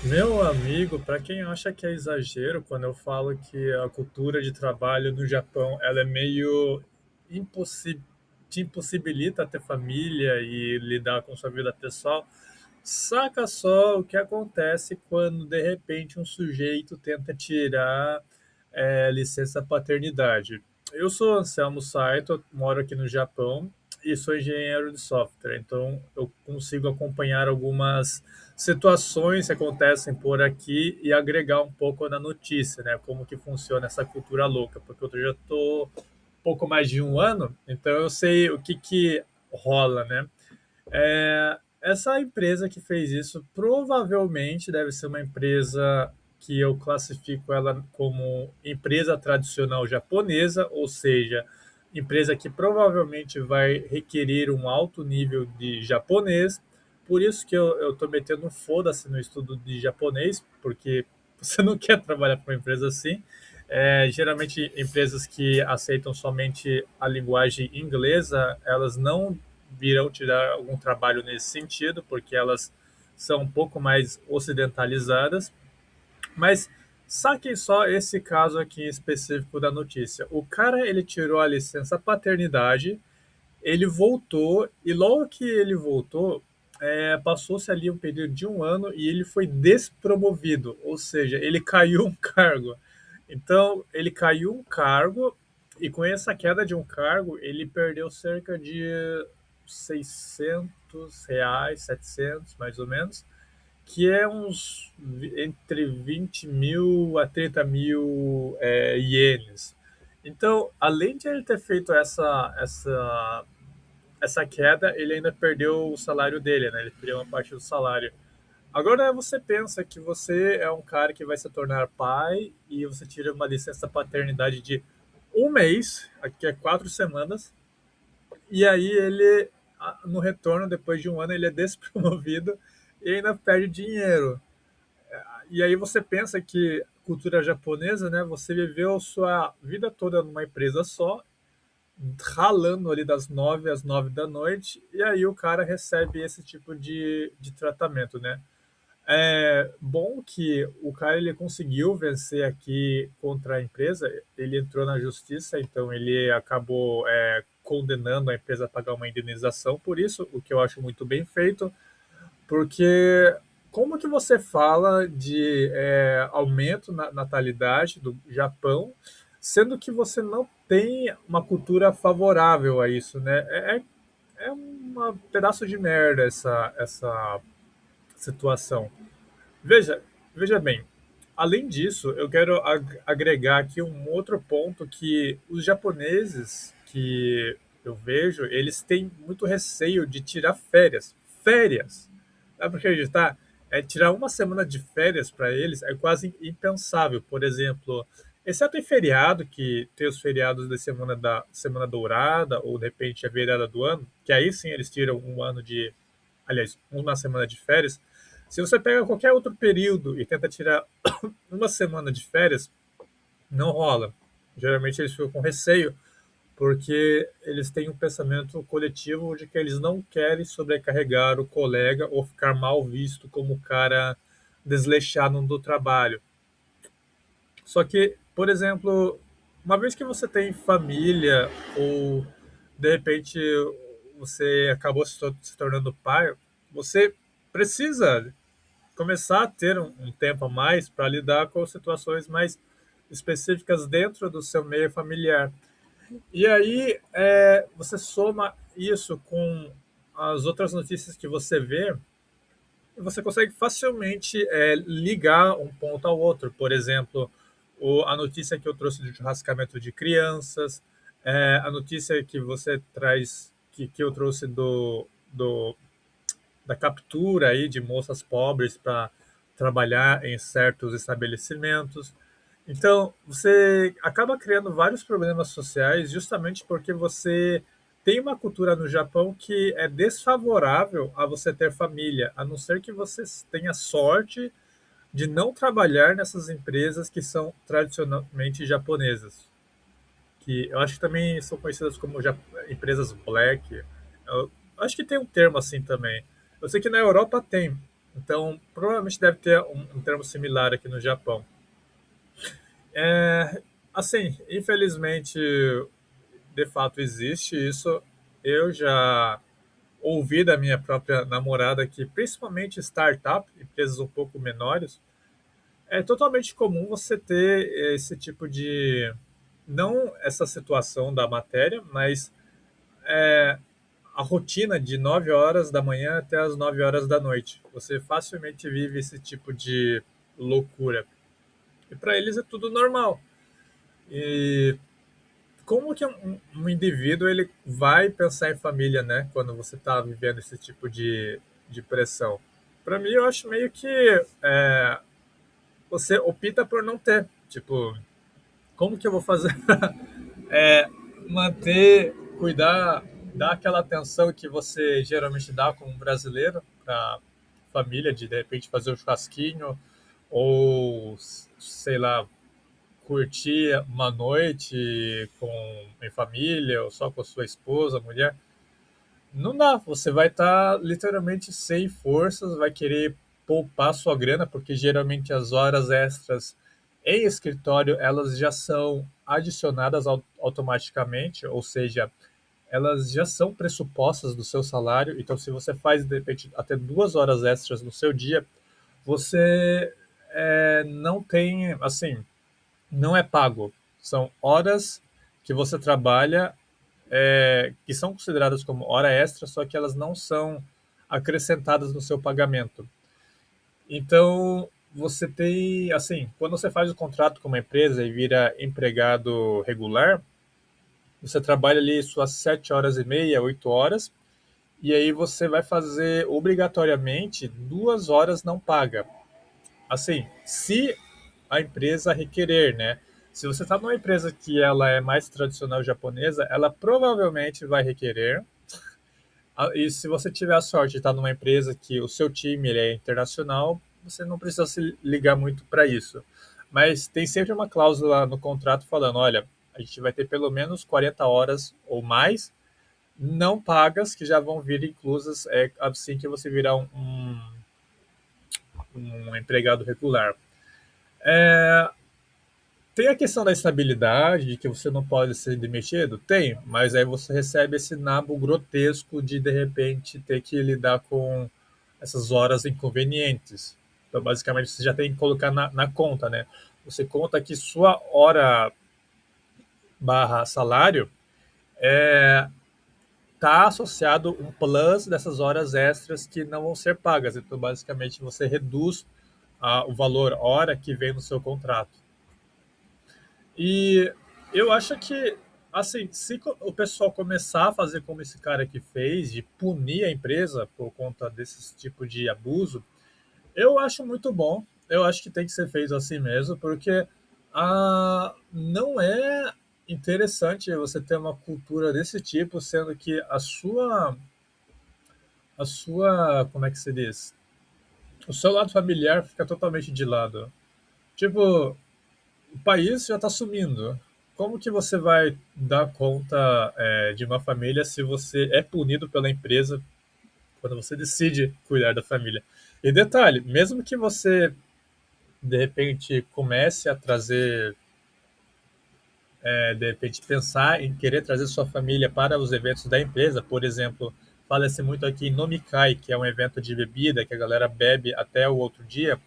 Meu amigo, para quem acha que é exagero quando eu falo que a cultura de trabalho no Japão ela é meio impossi te impossibilita ter família e lidar com sua vida pessoal, saca só o que acontece quando de repente um sujeito tenta tirar licença paternidade. Eu sou Anselmo Saito, moro aqui no Japão e sou engenheiro de software, então eu consigo acompanhar algumas situações que acontecem por aqui e agregar um pouco na notícia, né? Como que funciona essa cultura louca, porque eu já estou pouco mais de um ano, então eu sei o que que rola, né? Essa empresa que fez isso provavelmente deve ser uma empresa que eu classifico ela como empresa tradicional japonesa, ou seja, empresa que provavelmente vai requerer um alto nível de japonês. Por isso que eu estou metendo um foda-se no estudo de japonês, porque você não quer trabalhar para uma empresa assim. Geralmente, empresas que aceitam somente a linguagem inglesa, elas não virão tirar algum trabalho nesse sentido, porque elas são um pouco mais ocidentalizadas. Mas saquem só esse caso aqui específico da notícia. O cara ele tirou a licença paternidade, ele voltou e logo que ele voltou, passou-se ali um período de um ano e ele foi despromovido, ou seja, ele caiu um cargo. Então, ele caiu um cargo e com essa queda de um cargo, ele perdeu cerca de R$ 600, 700 mais ou menos, que é uns entre 20 mil a 30 mil ienes. Então, além de ele ter feito essa queda, ele ainda perdeu o salário dele, né? Ele perdeu uma parte do salário. Agora você pensa que você é um cara que vai se tornar pai e você tira uma licença paternidade de um mês, que é 4 semanas, e aí ele, no retorno, depois de um ano, ele é despromovido e ainda perde dinheiro. E aí você pensa que cultura japonesa, né? Você viveu sua vida toda numa empresa só, ralando ali das 9 às 9 da noite, e aí o cara recebe esse tipo de tratamento, né? É bom que o cara ele conseguiu vencer aqui contra a empresa, ele entrou na justiça, então ele acabou condenando a empresa a pagar uma indenização por isso, o que eu acho muito bem feito, porque como que você fala de aumento na natalidade do Japão, sendo que você não tem uma cultura favorável a isso, né? É um pedaço de merda essa situação. Veja, veja bem, além disso, eu quero agregar aqui um outro ponto que os japoneses que eu vejo, eles têm muito receio de tirar férias. Férias! Dá para acreditar? Tirar uma semana de férias para eles é quase impensável. Por exemplo, exceto em feriado, que tem os feriados da Semana Dourada, ou de repente a virada do ano, que aí sim eles tiram um ano de, aliás, uma semana de férias. Se você pega qualquer outro período e tenta tirar uma semana de férias, não rola. Geralmente eles ficam com receio, porque eles têm um pensamento coletivo de que eles não querem sobrecarregar o colega ou ficar mal visto como o cara desleixado do trabalho. Só que, por exemplo, uma vez que você tem família ou de repente você acabou se tornando pai, você precisa começar a ter um tempo a mais para lidar com situações mais específicas dentro do seu meio familiar. E aí você soma isso com as outras notícias que você vê e você consegue facilmente ligar um ponto ao outro. Por exemplo, a notícia que eu trouxe do churrascamento de crianças, a notícia que você traz, que eu trouxe da captura aí de moças pobres para trabalhar em certos estabelecimentos. Então, você acaba criando vários problemas sociais justamente porque você tem uma cultura no Japão que é desfavorável a você ter família, a não ser que você tenha sorte de não trabalhar nessas empresas que são tradicionalmente japonesas, que eu acho que também são conhecidas como empresas black. Eu acho que tem um termo assim também. Eu sei que na Europa tem. Então, provavelmente deve ter um termo similar aqui no Japão. É, assim, infelizmente, de fato existe isso. Eu já ouvi da minha própria namorada que, principalmente startup, empresas um pouco menores, é totalmente comum você ter esse tipo de. Não essa situação da matéria, mas a rotina de 9 horas da manhã até as 9 horas da noite. Você facilmente vive esse tipo de loucura. E para eles é tudo normal. E como que um indivíduo ele vai pensar em família, né, quando você está vivendo esse tipo de pressão? Para mim, eu acho meio que você opta por não ter. Tipo, como que eu vou fazer é, manter, cuidar, dar aquela atenção que você geralmente dá como brasileiro para família, de repente fazer um churrasquinho ou, sei lá, curtir uma noite em família ou só com a sua esposa, mulher. Não dá, você vai estar literalmente sem forças, vai querer poupar sua grana, porque geralmente as horas extras em escritório elas já são adicionadas automaticamente, ou seja, elas já são pressupostas do seu salário. Então, se você faz de repente até 2 horas extras no seu dia, você não tem, assim, não é pago. São horas que você trabalha que são consideradas como hora extra, só que elas não são acrescentadas no seu pagamento. Então, você tem, assim, quando você faz o contrato com uma empresa e vira empregado regular, você trabalha ali suas 7 horas e meia, 8 horas, e aí você vai fazer obrigatoriamente 2 horas não paga. Assim, se a empresa requerer, né? Se você está numa empresa que ela é mais tradicional japonesa, ela provavelmente vai requerer. E se você tiver a sorte de estar numa empresa que o seu time ele é internacional, você não precisa se ligar muito para isso. Mas tem sempre uma cláusula no contrato falando, olha, a gente vai ter pelo menos 40 horas ou mais não pagas que já vão vir inclusas assim que você virar um empregado regular. É, tem a questão da estabilidade, de que você não pode ser demitido? Tem, mas aí você recebe esse nabo grotesco de repente, ter que lidar com essas horas inconvenientes. Então, basicamente, você já tem que colocar na conta, né? Você conta que sua hora barra salário está associado um plus dessas horas extras que não vão ser pagas. Então, basicamente, você reduz o valor hora que vem no seu contrato. E eu acho que, assim, se o pessoal começar a fazer como esse cara aqui fez, de punir a empresa por conta desse tipo de abuso, eu acho muito bom. Eu acho que tem que ser feito assim mesmo, porque não é interessante você ter uma cultura desse tipo, sendo que como é que se diz? O seu lado familiar fica totalmente de lado. Tipo, o país já está sumindo. Como que você vai dar conta de uma família se você é punido pela empresa quando você decide cuidar da família? E detalhe, mesmo que você de repente comece a trazer, de repente pensar em querer trazer sua família para os eventos da empresa, por exemplo, fala-se muito aqui em Nomikai, que é um evento de bebida que a galera bebe até o outro dia.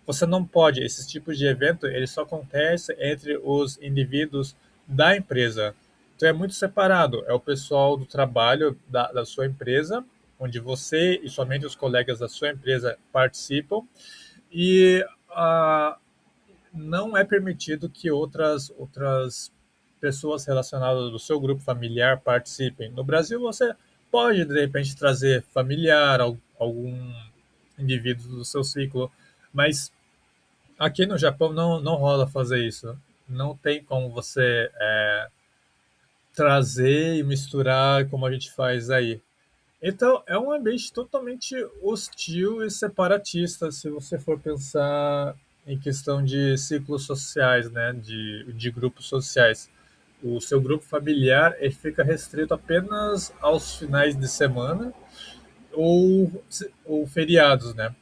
Você não pode, esses tipos de evento, ele só acontece entre os indivíduos da empresa. Então é muito separado, é o pessoal do trabalho da sua empresa, onde você e somente os colegas da sua empresa participam, e não é permitido que outras pessoas relacionadas do seu grupo familiar participem. No Brasil, você pode, de repente, trazer familiar, algum indivíduo do seu ciclo, mas aqui no Japão não rola fazer isso. Não tem como você trazer e misturar como a gente faz aí. Então, é um ambiente totalmente hostil e separatista, se você for pensar em questão de ciclos sociais, né, de grupos sociais. O seu grupo familiar ele fica restrito apenas aos finais de semana ou feriados, né?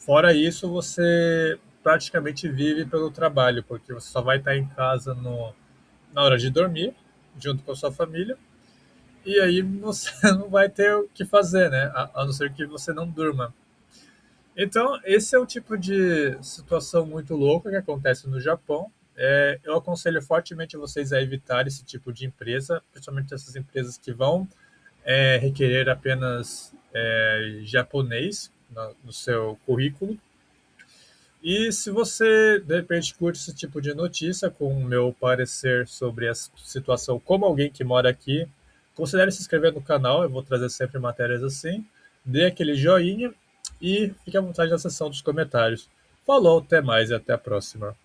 Fora isso, você praticamente vive pelo trabalho, porque você só vai estar em casa na hora de dormir, junto com a sua família, e aí você não vai ter o que fazer, né? A não ser que você não durma. Então, esse é o tipo de situação muito louca que acontece no Japão. Eu aconselho fortemente vocês a evitar esse tipo de empresa, principalmente essas empresas que vão requerer apenas japonês no seu currículo. E se você, de repente, curte esse tipo de notícia, com o meu parecer sobre a situação como alguém que mora aqui, considere se inscrever no canal, eu vou trazer sempre matérias assim. Dê aquele joinha e fique à vontade na seção dos comentários. Falou, até mais e até a próxima.